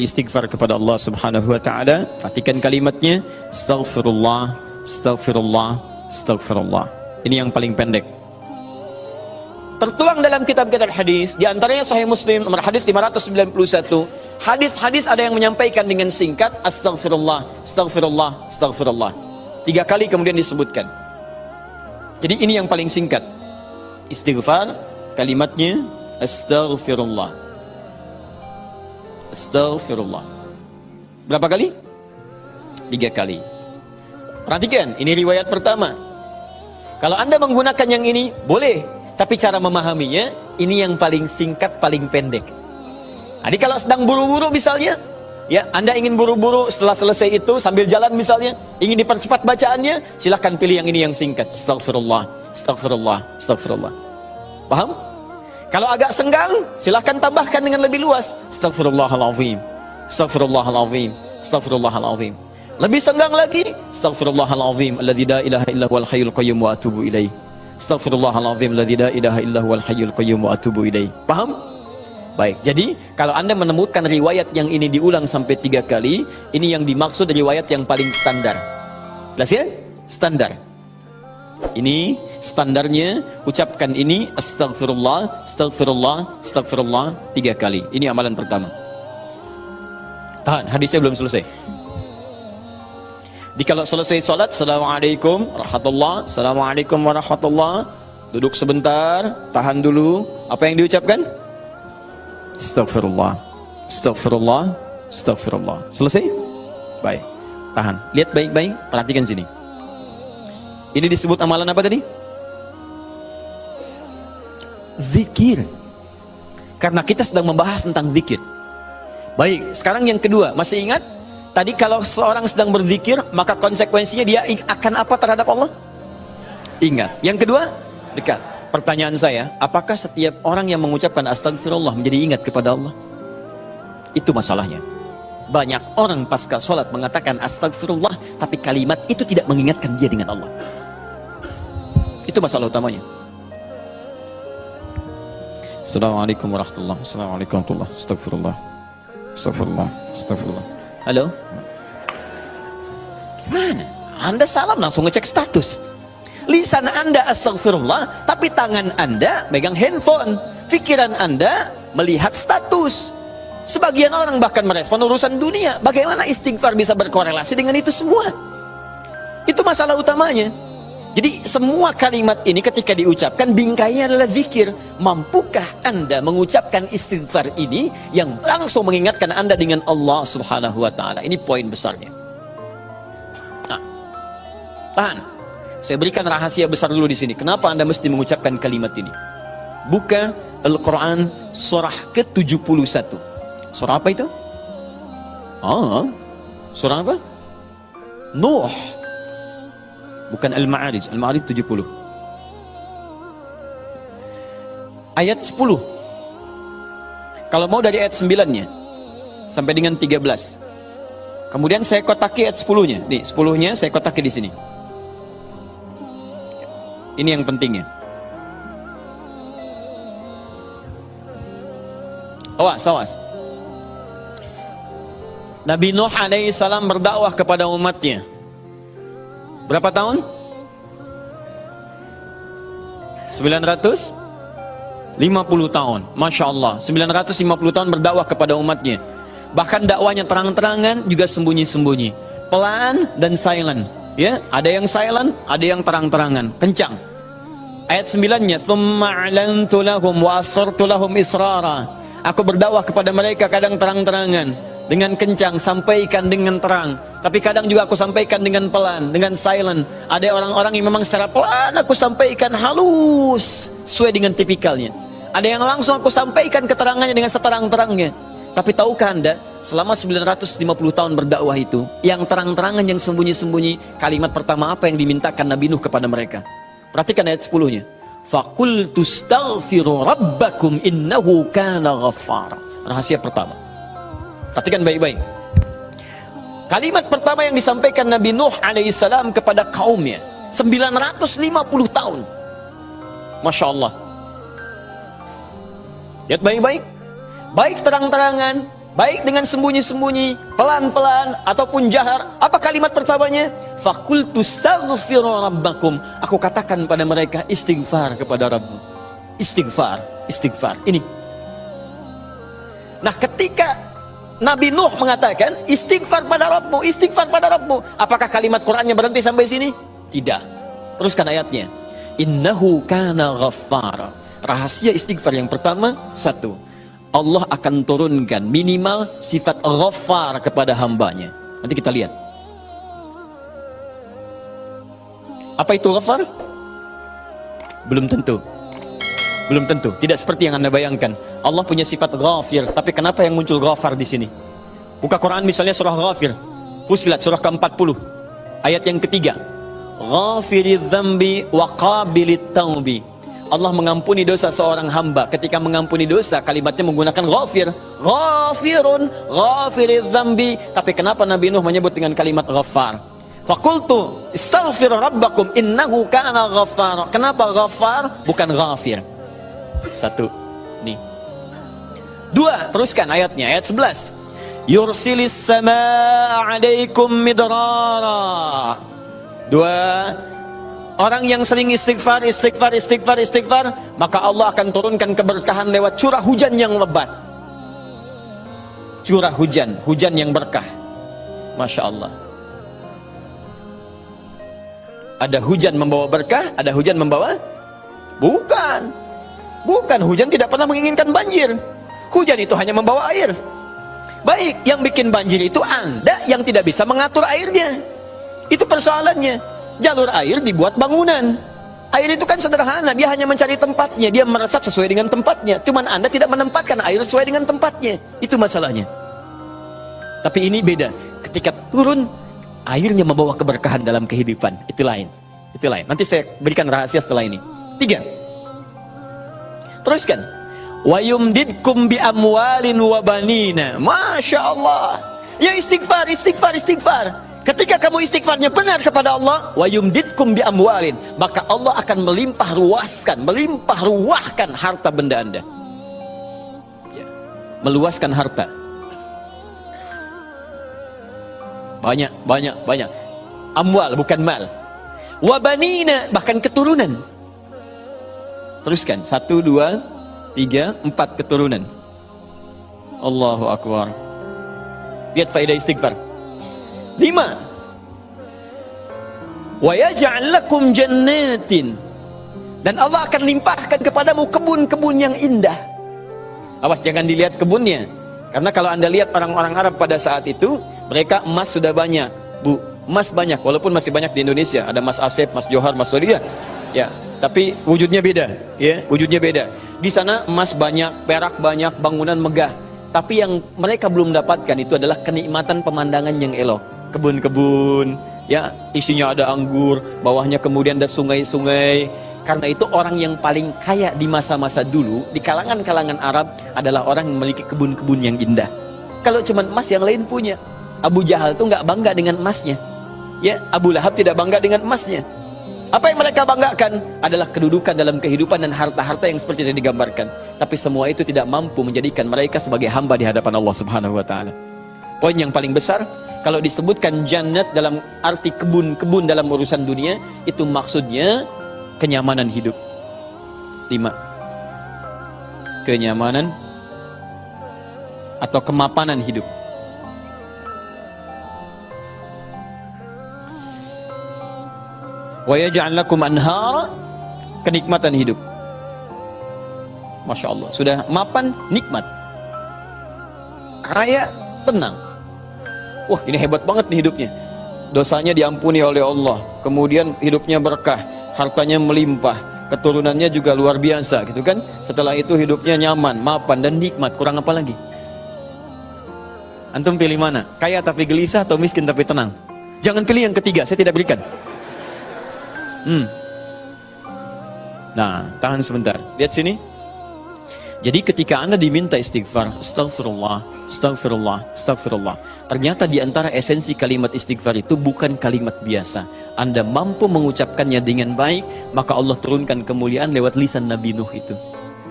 istighfar kepada Allah Subhanahu wa taala. Perhatikan kalimatnya, astaghfirullah, astaghfirullah, astaghfirullah. Ini yang paling pendek. Tertuang dalam kitab-kitab hadis, di antaranya Sahih Muslim nomor hadis 591. Hadis-hadis ada yang menyampaikan dengan singkat astaghfirullah, astaghfirullah, astaghfirullah. 3 kali kemudian disebutkan. Jadi ini yang paling singkat. Istighfar kalimatnya astaghfirullah. Astaghfirullah. Berapa kali? 3 kali. Perhatikan, ini riwayat pertama. Kalau Anda menggunakan yang ini, boleh. Tapi cara memahaminya, ini yang paling singkat, paling pendek. Jadi kalau sedang buru-buru misalnya, ya Anda ingin buru-buru setelah selesai itu, sambil jalan misalnya, ingin dipercepat bacaannya, silahkan pilih yang ini yang singkat. Astaghfirullah, astaghfirullah, astaghfirullah. Paham? Kalau agak senggang, silahkan tambahkan dengan lebih luas. Astaghfirullahaladzim, astaghfirullahaladzim, astaghfirullahaladzim. Lebih senggang lagi, astaghfirullahaladzim, alladzi la ilaha illa huwal hayyul qayyum wa atubu ilaih. Astaghfirullahaladzim, alladzi la ilaha illa huwal hayyul qayyum wa atubu ilaih. Paham? Baik, jadi kalau Anda menemukan riwayat yang ini diulang sampai 3 kali, ini yang dimaksud riwayat yang paling standar. Jelas ya? Standar. Ini standarnya, ucapkan ini astaghfirullah, astaghfirullah, astaghfirullah 3 kali. Ini amalan pertama. Tahan, hadisnya belum selesai. Jadi kalau selesai salat, assalamualaikum warahmatullah, assalamualaikum warahmatullah, duduk sebentar, tahan dulu. Apa yang diucapkan? Astaghfirullah, astaghfirullah, astaghfirullah. Selesai? Baik, tahan. Lihat baik-baik, perhatikan sini. Ini disebut amalan apa tadi? Zikir. Karena kita sedang membahas tentang zikir. Baik, sekarang yang kedua, masih ingat? Tadi kalau seorang sedang berzikir, maka konsekuensinya dia akan apa terhadap Allah? Ingat. Yang kedua, dekat. Pertanyaan saya, apakah setiap orang yang mengucapkan astagfirullah menjadi ingat kepada Allah? Itu masalahnya. Banyak orang pasca sholat mengatakan astagfirullah, tapi kalimat itu tidak mengingatkan dia dengan Allah. Itu masalah utamanya. Assalamualaikum warahmatullahi wabarakatuh. Assalamualaikum warahmatullahi wabarakatuh. Astagfirullah, astagfirullah, astagfirullah. Halo? Gimana? Anda salam langsung ngecek status. Lisan Anda astagfirullah, tapi tangan Anda megang handphone. Pikiran Anda melihat status. Sebagian orang bahkan merespon urusan dunia. Bagaimana istighfar bisa berkorelasi dengan itu semua? Itu masalah utamanya. Jadi semua kalimat ini ketika diucapkan, bingkainya adalah zikir. Mampukah Anda mengucapkan istighfar ini yang langsung mengingatkan Anda dengan Allah Subhanahu wa taala? Ini poin besarnya. Nah, tahan. Saya berikan rahasia besar dulu di sini. Kenapa Anda mesti mengucapkan kalimat ini? Buka Al-Quran surah ke-71. Surah apa itu? Surah apa? Nuh. Bukan Al-Ma'arij. Al-Ma'arij 70. Ayat 10. Kalau mau dari ayat 9-nya sampai dengan 13. Kemudian saya kotaki ayat 10-nya. Nih, 10-nya saya kotaki di sini. Ini yang pentingnya. Awas, awas. Nabi Nuh alaihissalam berdakwah kepada umatnya. Berapa tahun? 950 tahun. Masya Allah, 950 tahun berdakwah kepada umatnya. Bahkan dakwanya terang-terangan, juga sembunyi-sembunyi, pelan dan silent. Ya, ada yang silent, ada yang terang-terangan, kencang. Ayat 9-nya, "Tsumma 'alantu lahum wa asrartu lahum israra." Aku berdakwah kepada mereka kadang terang-terangan, dengan kencang, sampaikan dengan terang. Tapi kadang juga aku sampaikan dengan pelan, dengan silent. Ada orang-orang yang memang secara pelan aku sampaikan halus, sesuai dengan tipikalnya. Ada yang langsung aku sampaikan keterangannya dengan seterang-terangnya. Tapi tahukah Anda, selama 950 tahun berdakwah itu, yang terang-terangan, yang sembunyi-sembunyi, kalimat pertama apa yang dimintakan Nabi Nuh kepada mereka? Perhatikan ayat 10-nya. "Faqultu astaghfiru rabbakum innahu kana ghaffara." Rahasia pertama. Perhatikan baik-baik. Kalimat pertama yang disampaikan Nabi Nuh alaihissalam kepada kaumnya, 950 tahun. Masya Allah. Lihat baik-baik. Baik terang-terangan, baik dengan sembunyi-sembunyi, pelan-pelan ataupun jahar. Apa kalimat pertamanya? Faqultu astaghfiru rabbakum. Aku katakan pada mereka, istighfar kepada Rabbmu. Istighfar, istighfar. Ini. Nah, ketika Nabi Nuh mengatakan istighfar pada Rabbmu, istighfar pada Rabbmu, apakah kalimat Qur'annya berhenti sampai sini? Tidak. Teruskan ayatnya. Innahu kana ghaffara. Rahasia istighfar yang pertama, satu, Allah akan turunkan minimal sifat ghaffar kepada hambanya. Nanti kita lihat. Apa itu ghaffar? Belum tentu. Belum tentu. Tidak seperti yang Anda bayangkan. Allah punya sifat ghafir, tapi kenapa yang muncul ghafar di sini? Buka Quran misalnya surah Ghafir, Fussilat surah ke-40, ayat yang ketiga. Ghafiridz dzambi wa qabilit taubi. Allah mengampuni dosa seorang hamba. Ketika mengampuni dosa, kalimatnya menggunakan ghafir. Ghafirun, ghafiridz dzambi. Tapi kenapa Nabi Nuh menyebut dengan kalimat ghaffar? Faqultu istaghfir rabbakum innahu kana ghaffar. Kenapa ghaffar bukan ghafir? Satu. Nih. Dua, teruskan ayatnya, ayat 11. Yursilis samaa 'alaikum midrara. Dua, orang yang sering istighfar, maka Allah akan turunkan keberkahan lewat curah hujan yang lebat. Curah hujan, hujan yang berkah. Masya Allah. Ada hujan membawa berkah, ada hujan membawa? Bukan. Bukan, hujan tidak pernah menginginkan banjir. Hujan itu hanya membawa air. Baik, yang bikin banjir itu Anda yang tidak bisa mengatur airnya. Itu persoalannya. Jalur air dibuat bangunan. Air itu kan sederhana, dia hanya mencari tempatnya, dia meresap sesuai dengan tempatnya. Cuman Anda tidak menempatkan air sesuai dengan tempatnya. Itu masalahnya. Tapi ini beda. Ketika turun, airnya membawa keberkahan dalam kehidupan. Itu lain. Itu lain. Nanti saya berikan rahasia setelah ini. Tiga. Teruskan. Wa yumdidkum bi amwalin wa banina. Masya Allah. Ya istighfar, istighfar, istighfar. Ketika kamu istighfarnya benar kepada Allah, wa yumdidkum bi amwalin, maka Allah akan melimpah ruahkan harta benda Anda. Ya. Meluaskan harta. Banyak. Amwal bukan mal. Wa banina, bahkan keturunan. Teruskan. 1, 2, 3, 4 keturunan. Allahu Akbar. Lihat faedah istighfar. 5. Wa yaj'al lakum jannatin. Dan Allah akan limpahkan kepadamu kebun-kebun yang indah. Awas jangan dilihat kebunnya. Karena kalau Anda lihat orang-orang Arab pada saat itu, mereka emas sudah banyak. Bu, emas banyak walaupun masih banyak di Indonesia. Ada Mas Asep, Mas Johar, Mas Sodia. Ya, tapi wujudnya beda, ya, wujudnya beda. Di sana emas banyak, perak banyak, bangunan megah. Tapi yang mereka belum dapatkan itu adalah kenikmatan pemandangan yang elok. Kebun-kebun, ya, isinya ada anggur, bawahnya kemudian ada sungai-sungai. Karena itu orang yang paling kaya di masa-masa dulu di kalangan-kalangan Arab adalah orang yang memiliki kebun-kebun yang indah. Kalau cuma emas yang lain punya. Abu Jahal tuh nggak bangga dengan emasnya. Ya, Abu Lahab tidak bangga dengan emasnya. Apa yang mereka banggakan adalah kedudukan dalam kehidupan dan harta-harta yang seperti yang digambarkan. Tapi semua itu tidak mampu menjadikan mereka sebagai hamba di hadapan Allah Subhanahu wa taala. Poin yang paling besar, kalau disebutkan jannat dalam arti kebun-kebun dalam urusan dunia, itu maksudnya kenyamanan hidup. 5. Kenyamanan atau kemapanan hidup. Wa yaj'al lakum anhara, kenikmatan hidup. Masya Allah, sudah mapan, nikmat. Kaya, tenang. Wah, ini hebat banget nih hidupnya. Dosanya diampuni oleh Allah, kemudian hidupnya berkah, hartanya melimpah, keturunannya juga luar biasa, gitu kan? Setelah itu hidupnya nyaman, mapan dan nikmat. Kurang apa lagi? Antum pilih mana? Kaya tapi gelisah atau miskin tapi tenang? Jangan pilih yang ketiga, saya tidak berikan. Nah, tahan sebentar. Lihat sini. Jadi ketika Anda diminta istighfar, astagfirullah, astagfirullah, astagfirullah, ternyata di antara esensi kalimat istighfar itu bukan kalimat biasa. Anda mampu mengucapkannya dengan baik, maka Allah turunkan kemuliaan lewat lisan Nabi Nuh itu.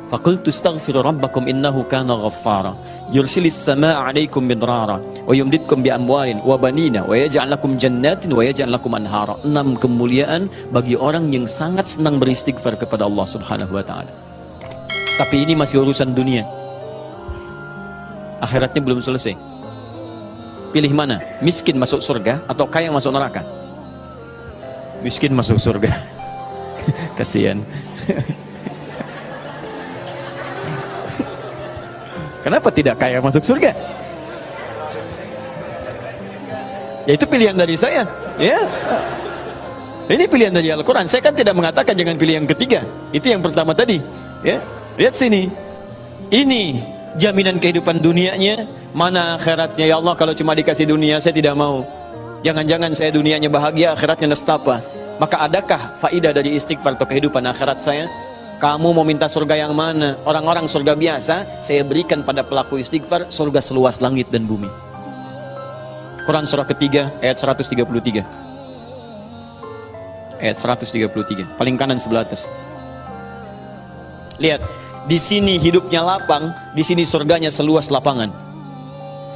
Faqultu astaghfiru rabbakum innahu kana ghaffara yursilis samaa'a 'alaikum midrara wa yumditkum bi amwalin wa banina wa yaj'al lakum jannatin wa yaj'al lakum anhara. 6 kemuliaan bagi orang yang sangat senang beristighfar kepada Allah Subhanahu wa taala. Tapi ini masih urusan dunia. Akhiratnya belum selesai. Pilih mana? Miskin masuk surga atau kaya masuk neraka? Miskin masuk surga. Kasihan. Kenapa tidak kaya masuk surga? Ya itu pilihan dari saya, ya. Ini pilihan dari Al-Quran. Saya kan tidak mengatakan jangan pilih yang ketiga. Itu yang pertama tadi, ya. Lihat sini. Ini jaminan kehidupan dunianya, mana akhiratnya. Ya Allah, kalau cuma dikasih dunia saya tidak mau. Jangan-jangan saya dunianya bahagia, akhiratnya nestapa. Maka adakah faidah dari istighfar atau kehidupan akhirat saya? Kamu mau minta surga yang mana? Orang-orang surga biasa, saya berikan pada pelaku istighfar surga seluas langit dan bumi. Quran surah ketiga ayat 133. Ayat 133, paling kanan sebelah atas. Lihat, di sini hidupnya lapang, di sini surganya seluas lapangan.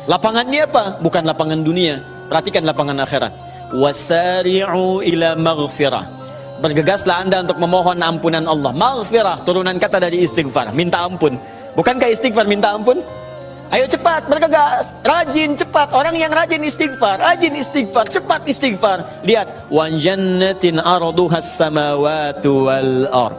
Lapangannya apa? Bukan lapangan dunia. Perhatikan lapangan akhirat. Wasari'u ila maghfirah. Bergegaslah Anda untuk memohon ampunan Allah. Maghfirah, turunan kata dari istighfar, minta ampun. Bukankah istighfar minta ampun? Ayo cepat, bergegas, rajin, cepat. Orang yang rajin istighfar, cepat istighfar. Lihat, wa jannatin arduhas samawati wal ard.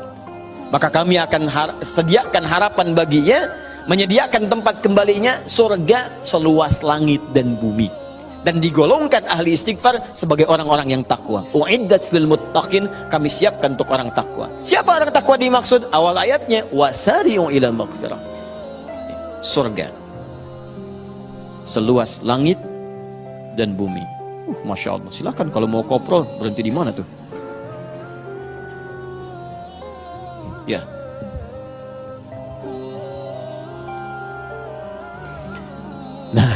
Maka kami akan sediakan harapan baginya, menyediakan tempat kembalinya surga seluas langit dan bumi. Dan digolongkan ahli istighfar sebagai orang-orang yang takwa. Uiddat lil muttaqin, kami siapkan untuk orang takwa. Siapa orang takwa dimaksud? Awal ayatnya wasari'u ila maghfirah. Surga seluas langit dan bumi. Masya Allah. Silakan kalau mau koprol, berhenti di mana tuh? Ya. Nah,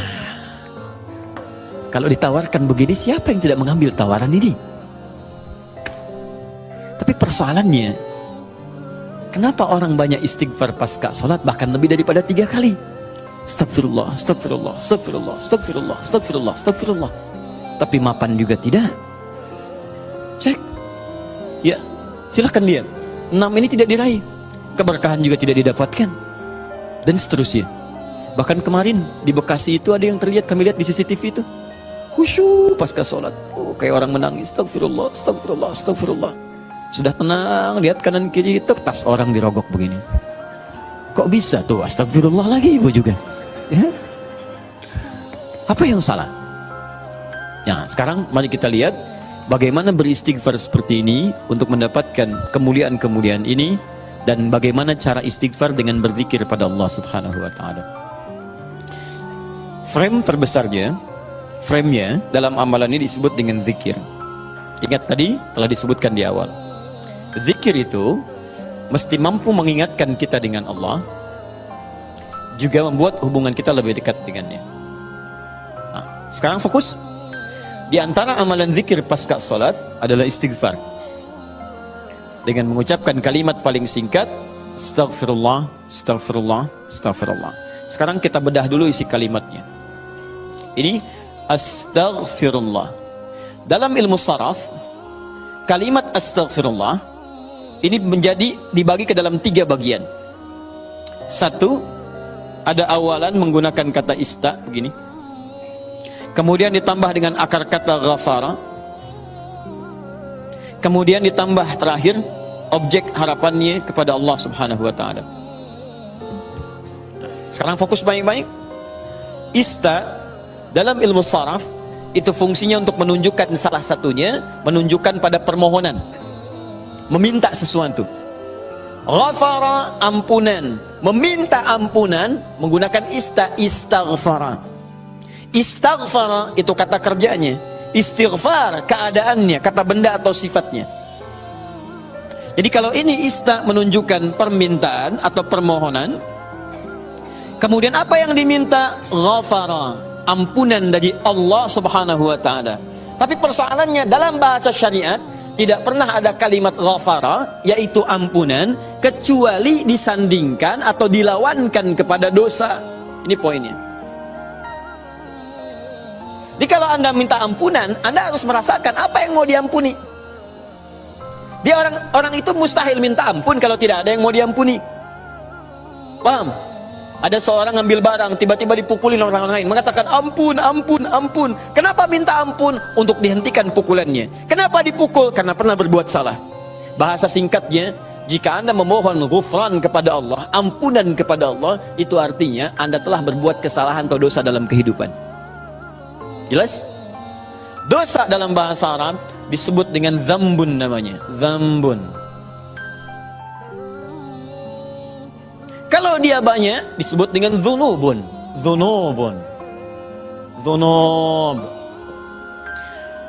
kalau ditawarkan begini, siapa yang tidak mengambil tawaran ini? Tapi persoalannya, kenapa orang banyak istighfar pasca salat bahkan lebih daripada 3 kali? Astagfirullah, astagfirullah, astagfirullah, astagfirullah, astagfirullah, astagfirullah. Tapi mapan juga tidak. Cek. Ya, silahkan lihat. 6 ini tidak diraih. Keberkahan juga tidak didapatkan. Dan seterusnya. Bahkan kemarin di Bekasi itu ada yang terlihat, kami lihat di CCTV itu. Khusyuk pasca sholat, kayak orang menangis. Astagfirullah, astagfirullah, astagfirullah. Sudah tenang, lihat kanan kiri itu, tas orang dirogok begini. Kok bisa tuh? Astagfirullah lagi ibu juga. Ya? Apa yang salah? Ya, sekarang mari kita lihat bagaimana beristighfar seperti ini untuk mendapatkan kemuliaan-kemuliaan ini, dan bagaimana cara istighfar dengan berzikir pada Allah Subhanahu wa taala. Frame terbesarnya, frame-nya dalam amalan ini disebut dengan zikir. Ingat tadi telah disebutkan di awal. Zikir itu mesti mampu mengingatkan kita dengan Allah, juga membuat hubungan kita lebih dekat dengannya. Nah, sekarang fokus. Di antara amalan zikir pasca salat adalah istighfar. Dengan mengucapkan kalimat paling singkat, astagfirullah, astagfirullah, astagfirullah. Sekarang kita bedah dulu isi kalimatnya. Ini astaghfirullah. Dalam ilmu saraf, kalimat astaghfirullah ini dibagi ke dalam 3 bagian. 1, ada awalan menggunakan kata ista begini. Kemudian ditambah dengan akar kata ghafara. Kemudian ditambah terakhir objek harapannya kepada Allah Subhanahu wa taala. Sekarang fokus baik-baik. Ista dalam ilmu saraf itu fungsinya untuk menunjukkan salah satunya, menunjukkan pada permohonan, meminta sesuatu. Ghafara, ampunan, meminta ampunan menggunakan istaghfara. Istaghfara itu kata kerjanya, istighfar keadaannya, kata benda atau sifatnya. Jadi kalau ini menunjukkan permintaan atau permohonan, kemudian apa yang diminta? Ghafara, ampunan dari Allah Subhanahu wa taala. Tapi persoalannya dalam bahasa syariat Tidak pernah ada kalimat ghafara, yaitu ampunan, kecuali disandingkan atau dilawankan kepada dosa. Ini poinnya. Jadi kalau Anda minta ampunan, Anda harus merasakan apa yang mau diampuni. Dia orang itu mustahil minta ampun kalau tidak ada yang mau diampuni. Paham? Ada seorang ngambil barang, tiba-tiba dipukulin orang lain, mengatakan ampun, ampun, ampun. Kenapa minta ampun? Untuk dihentikan pukulannya. Kenapa dipukul? Karena pernah berbuat salah. Bahasa singkatnya, jika Anda memohon ghufran kepada Allah, ampunan kepada Allah, itu artinya Anda telah berbuat kesalahan atau dosa dalam kehidupan. Jelas? Dosa dalam bahasa Arab disebut dengan dzambun namanya. Dzambun. Kalau dia banyak disebut dengan dzunubun. Dzunubun. Dzunub.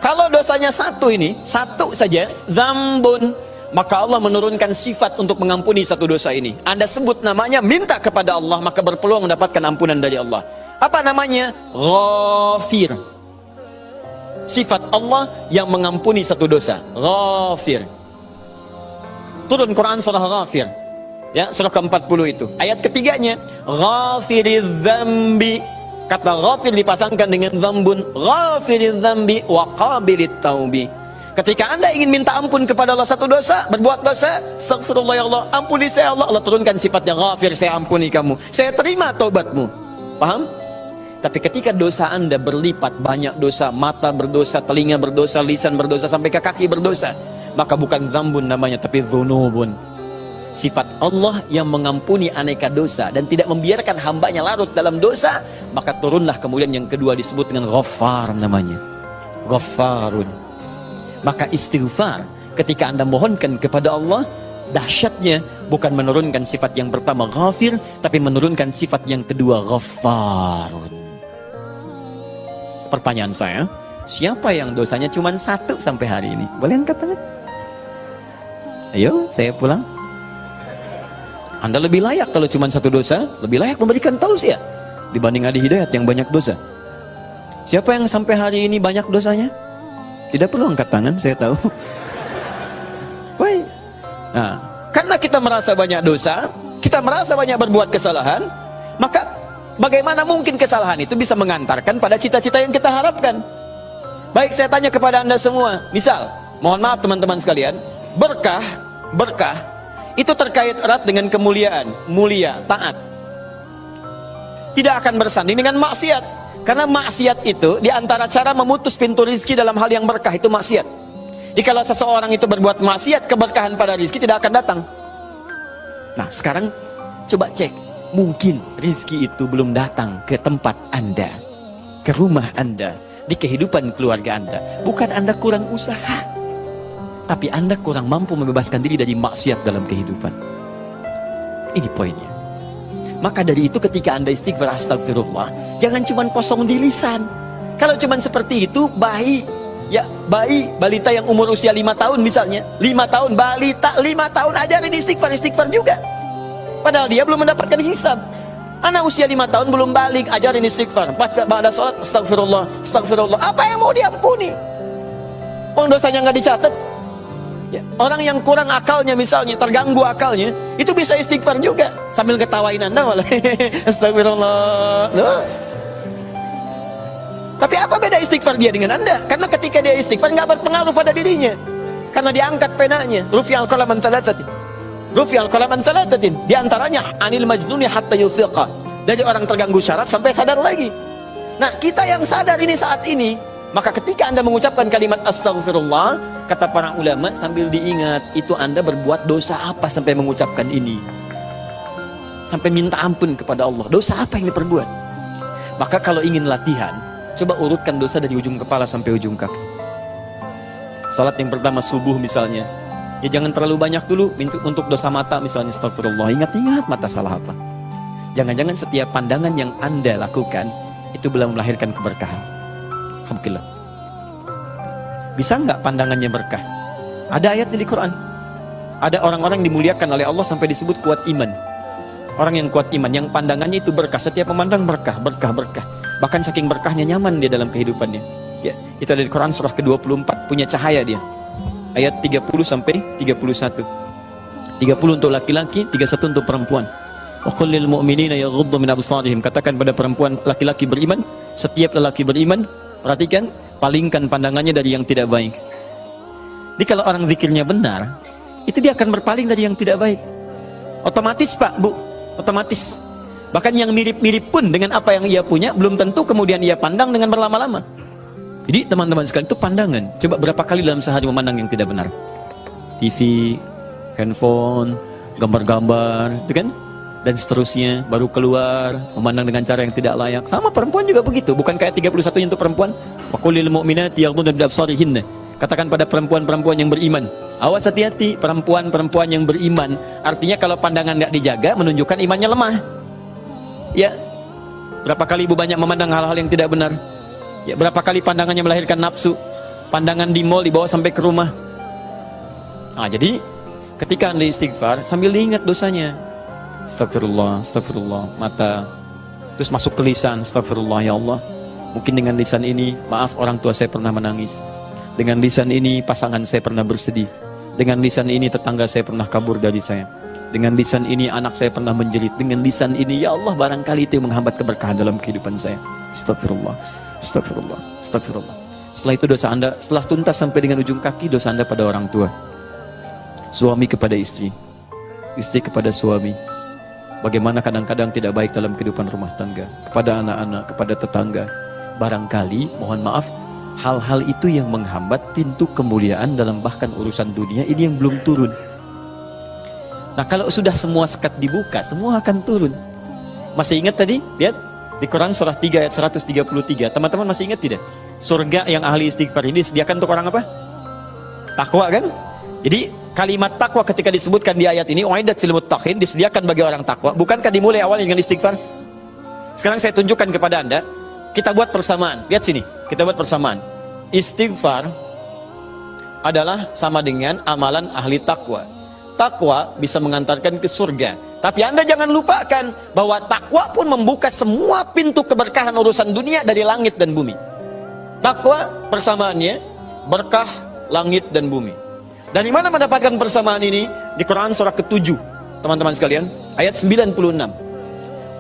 Kalau dosanya satu saja, dzambun, maka Allah menurunkan sifat untuk mengampuni satu dosa ini. Anda sebut namanya, minta kepada Allah, maka berpeluang mendapatkan ampunan dari Allah. Apa namanya? Ghafir. Sifat Allah yang mengampuni satu dosa. Ghafir. Turun Quran surah Ghafir. Ya, surah ke-40 itu. Ayat ketiganya, Ghafiriz dzambi. Kata ghafir dipasangkan dengan dzambun. Ghafiriz dzambi wa qabilit taubi. Ketika Anda ingin minta ampun kepada Allah satu dosa, berbuat dosa, astaghfirullah ya Allah, ampuni saya Allah. Allah turunkan sifatnya ghafir, saya ampuni kamu. Saya terima taubatmu. Paham? Tapi ketika dosa Anda berlipat, banyak dosa, mata berdosa, telinga berdosa, lisan berdosa, sampai ke kaki berdosa, maka bukan dzambun namanya, tapi dzunubun. Sifat Allah yang mengampuni aneka dosa dan tidak membiarkan hambanya larut dalam dosa, maka turunlah kemudian yang kedua disebut dengan Ghaffar namanya. Ghaffarun. Maka istighfar ketika Anda mohonkan kepada Allah, dahsyatnya bukan menurunkan sifat yang pertama Ghafir, tapi menurunkan sifat yang kedua Ghaffarun. Pertanyaan saya, siapa yang dosanya cuma satu sampai hari ini? Boleh angkat tangan? Ayo, saya pulang. Anda lebih layak kalau cuma satu dosa, lebih layak memberikan tausiah dibanding Adi Hidayat yang banyak dosa. Siapa yang sampai hari ini banyak dosanya? Tidak perlu angkat tangan, saya tahu. Baik. Nah, karena kita merasa banyak dosa, kita merasa banyak berbuat kesalahan, maka bagaimana mungkin kesalahan itu bisa mengantarkan pada cita-cita yang kita harapkan? Baik, saya tanya kepada Anda semua. Misal, mohon maaf teman-teman sekalian, berkah itu terkait erat dengan kemuliaan, mulia, taat. Tidak akan bersanding dengan maksiat. Karena maksiat itu diantara cara memutus pintu rizki dalam hal yang berkah itu maksiat. Jadi kalau seseorang itu berbuat maksiat, keberkahan pada rizki tidak akan datang. Nah sekarang coba cek, mungkin rizki itu belum datang ke tempat Anda, ke rumah Anda, di kehidupan keluarga Anda. Bukan Anda kurang usaha, tapi Anda kurang mampu membebaskan diri dari maksiat dalam kehidupan. Ini poinnya. Maka dari itu ketika Anda istighfar astagfirullah, jangan cuma kosong di lisan. Kalau cuma seperti itu, bayi, balita yang umur usia 5 tahun misalnya, 5 tahun, balita 5 tahun ajarin istighfar juga. Padahal dia belum mendapatkan hisab. Anak usia 5 tahun belum balik, ajarin istighfar. Pas ada sholat, astagfirullah. Apa yang mau diampuni? Dosanya nggak dicatat. Ya, orang yang kurang akalnya misalnya, terganggu akalnya, itu bisa istighfar juga sambil ketawain Anda malah. Astagfirullah. Loh. Tapi apa beda istighfar dia dengan Anda? Karena ketika dia istighfar nggak berpengaruh pada dirinya, karena diangkat penanya. Rufi'al qalam an thalathatin. Rufi'al qalam an thalathatin. Di antaranya anil majnuni hatta yufiqa. Dari orang terganggu syaraf sampai sadar lagi. Nah, kita yang sadar ini saat ini, maka ketika Anda mengucapkan kalimat astagfirullah, kata para ulama, sambil diingat, itu Anda berbuat dosa apa sampai mengucapkan ini? Sampai minta ampun kepada Allah. Dosa apa yang diperbuat? Maka kalau ingin latihan, coba urutkan dosa dari ujung kepala sampai ujung kaki. Salat yang pertama subuh misalnya, ya jangan terlalu banyak dulu. Untuk dosa mata misalnya, astagfirullah, ingat-ingat mata salah apa. Jangan-jangan setiap pandangan yang Anda lakukan, itu belum melahirkan keberkahan. Alhamdulillah. Bisa nggak pandangannya berkah? Ada ayat di Quran. Ada orang-orang dimuliakan oleh Allah sampai disebut kuat iman. Orang yang kuat iman, yang pandangannya itu berkah, setiap memandang berkah. Bahkan saking berkahnya nyaman dia dalam kehidupannya. Ya, itu ada di Quran surah ke-24, punya cahaya dia. ayat 30 sampai 31. 30 untuk laki-laki, 31 untuk perempuan. Wa qul lil mu'minina yaghuddu min absarihim. Katakan pada perempuan laki-laki beriman, setiap lelaki beriman, perhatikan, palingkan pandangannya dari yang tidak baik. Jadi kalau orang zikirnya benar, itu dia akan berpaling dari yang tidak baik. Otomatis Pak, Bu, otomatis. Bahkan yang mirip-mirip pun dengan apa yang ia punya, belum tentu kemudian ia pandang dengan berlama-lama. Jadi teman-teman sekalian, itu pandangan. Coba berapa kali dalam sehari memandang yang tidak benar? TV, handphone, gambar-gambar, itu kan? Dan seterusnya, baru keluar, memandang dengan cara yang tidak layak. Sama perempuan juga begitu, bukan kayak 31 untuk perempuan. Wa qul lil mu'minati yaghdudna min absarihinna. Katakan pada perempuan-perempuan yang beriman, awas hati-hati, perempuan-perempuan yang beriman. Artinya kalau pandangan tidak dijaga, menunjukkan imannya lemah. Ya, berapa kali ibu banyak memandang hal-hal yang tidak benar? Ya, berapa kali pandangannya melahirkan nafsu? Pandangan di mall dibawa sampai ke rumah. Nah, jadi ketika anda istighfar, sambil diingat dosanya. Astagfirullah, astagfirullah, mata. Terus masuk ke lisan, astagfirullah ya Allah. Mungkin dengan lisan ini, maaf orang tua saya pernah menangis. Dengan lisan ini pasangan saya pernah bersedih. Dengan lisan ini tetangga saya pernah kabur dari saya. Dengan lisan ini anak saya pernah menjerit. Dengan lisan ini ya Allah barangkali itu yang menghambat keberkahan dalam kehidupan saya. Astagfirullah, astagfirullah, astagfirullah. Setelah itu dosa anda, setelah tuntas sampai dengan ujung kaki, dosa anda pada orang tua, suami kepada istri, istri kepada suami. Bagaimana kadang-kadang tidak baik dalam kehidupan rumah tangga, kepada anak-anak, kepada tetangga. Barangkali, mohon maaf, hal-hal itu yang menghambat pintu kemuliaan dalam bahkan urusan dunia ini yang belum turun. Nah kalau sudah semua sekat dibuka, semua akan turun. Masih ingat tadi? Lihat di Quran surah 3 ayat 133. Teman-teman masih ingat tidak? Surga yang ahli istighfar ini disediakan untuk orang apa? Takwa kan? Jadi kalimat takwa ketika disebutkan di ayat ini, uiddat lil muttaqin, disediakan bagi orang takwa. Bukankah dimulai awalnya dengan istighfar? Sekarang saya tunjukkan kepada anda, kita buat persamaan. Lihat sini, kita buat persamaan. Istighfar adalah sama dengan amalan ahli takwa. Takwa bisa mengantarkan ke surga. Tapi anda jangan lupakan bahwa takwa pun membuka semua pintu keberkahan urusan dunia dari langit dan bumi. Takwa persamaannya berkah langit dan bumi. Dari mana mendapatkan persamaan ini? Di Quran surah ke-7, teman-teman sekalian, ayat 96.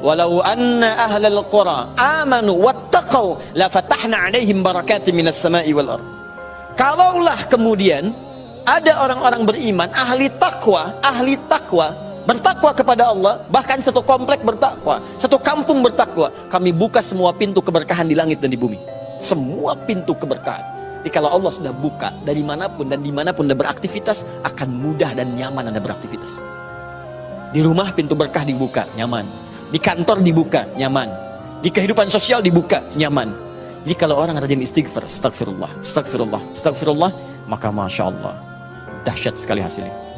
Walau anna ahlal qura amanu wattaqau la fatahna 'alaihim barakatin minas sama'i wal ardh. Kalaulah kemudian ada orang-orang beriman, ahli takwa, bertakwa kepada Allah, bahkan satu komplek bertakwa, satu kampung bertakwa, kami buka semua pintu keberkahan di langit dan di bumi. Semua pintu keberkahan. Jadi kalau Allah sudah buka dari manapun dan dimanapun Anda beraktivitas, akan mudah dan nyaman Anda beraktivitas. Di rumah pintu berkah dibuka, nyaman. Di kantor dibuka, nyaman. Di kehidupan sosial dibuka, nyaman. Jadi kalau orang rajin istighfar, astagfirullah, astagfirullah, astagfirullah, maka masya Allah, dahsyat sekali hasilnya.